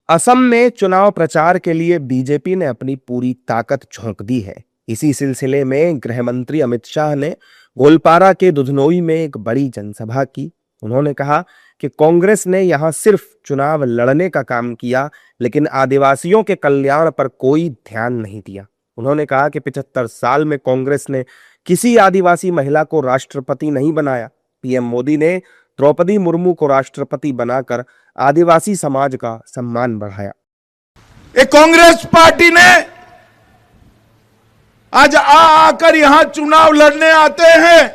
असम में चुनाव प्रचार के लिए बीजेपी ने अपनी पूरी ताकत झोंक दी है। इसी सिलसिले में गृह मंत्री अमित शाह ने गोलपारा के दुधनोई में एक बड़ी जनसभा की। उन्होंने कहा कि कांग्रेस ने यहां सिर्फ चुनाव लड़ने का काम किया, लेकिन आदिवासियों के कल्याण पर कोई ध्यान नहीं दिया। उन्होंने कहा कि 75 साल में कांग्रेस ने किसी आदिवासी महिला को राष्ट्रपति नहीं बनाया। पीएम मोदी ने द्रौपदी मुर्मू को राष्ट्रपति बनाकर आदिवासी समाज का सम्मान बढ़ाया। ये कांग्रेस पार्टी ने आज आकर यहां चुनाव लड़ने आते हैं,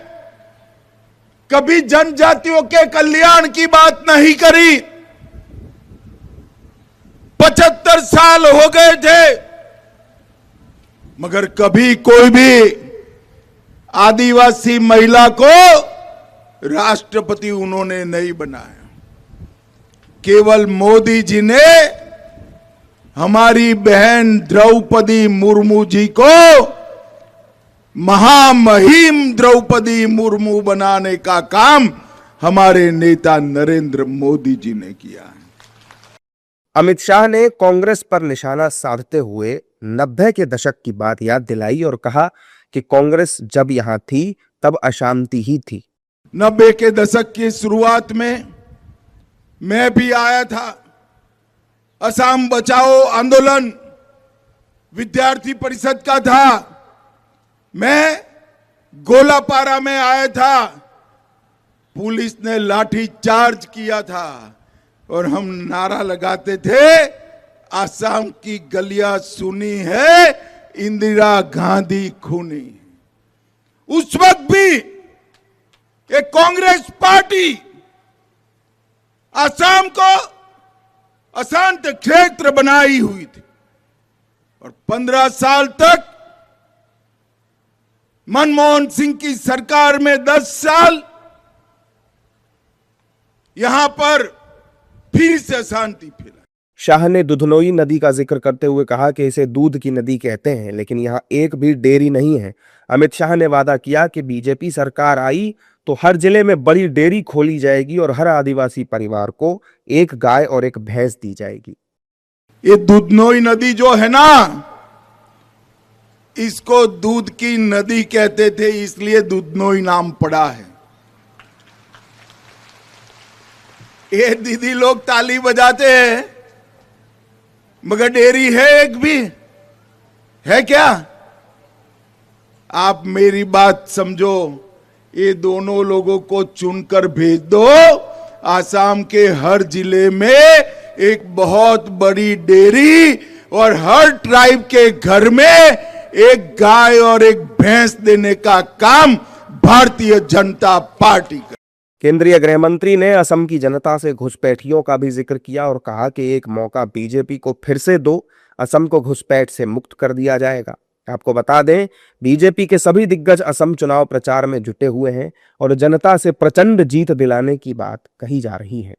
कभी जनजातियों के कल्याण की बात नहीं करी। 75 साल हो गए थे, मगर कभी कोई भी आदिवासी महिला को राष्ट्रपति उन्होंने नहीं बनाया। केवल मोदी जी ने हमारी बहन द्रौपदी मुर्मू जी को महामहिम द्रौपदी मुर्मू बनाने का काम हमारे नेता नरेंद्र मोदी जी ने किया है। अमित शाह ने कांग्रेस पर निशाना साधते हुए 90 के दशक की बात याद दिलाई और कहा कि कांग्रेस जब यहां थी तब अशांति ही थी। 90 के दशक की शुरुआत में मैं भी आया था। असम बचाओ आंदोलन विद्यार्थी परिषद का था। मैं गोलापारा में आया था। पुलिस ने लाठी चार्ज किया था और हम नारा लगाते थे, असम की गलियां सुनी है, इंदिरा गांधी खूनी। उस वक्त भी एक कांग्रेस पार्टी असम को अशांत क्षेत्र बनाई हुई थी और 15 साल तक मनमोहन सिंह की सरकार में 10 साल यहां पर फिर से अशांति फैलाई। शाह ने दुधनोई नदी का जिक्र करते हुए कहा कि इसे दूध की नदी कहते हैं, लेकिन यहां एक भी डेयरी नहीं है। अमित शाह ने वादा किया कि बीजेपी सरकार आई तो हर जिले में बड़ी डेयरी खोली जाएगी और हर आदिवासी परिवार को एक गाय और एक भैंस दी जाएगी। ये दुधनोई नदी जो है ना, इसको दूध की नदी कहते थे, इसलिए दुधनोई नाम पड़ा है। ये दीदी लोग ताली बजाते हैं, मगर डेयरी है एक भी है क्या? आप मेरी बात समझो, ये दोनों लोगों को चुनकर भेज दो। आसाम के हर जिले में एक बहुत बड़ी डेयरी और हर ट्राइब के घर में एक गाय और एक भैंस देने का काम भारतीय जनता पार्टी का। केंद्रीय गृह मंत्री ने असम की जनता से घुसपैठियों का भी जिक्र किया और कहा कि एक मौका बीजेपी को फिर से दो, असम को घुसपैठ से मुक्त कर दिया जाएगा। आपको बता दें, बीजेपी के सभी दिग्गज असम चुनाव प्रचार में जुटे हुए हैं और जनता से प्रचंड जीत दिलाने की बात कही जा रही है।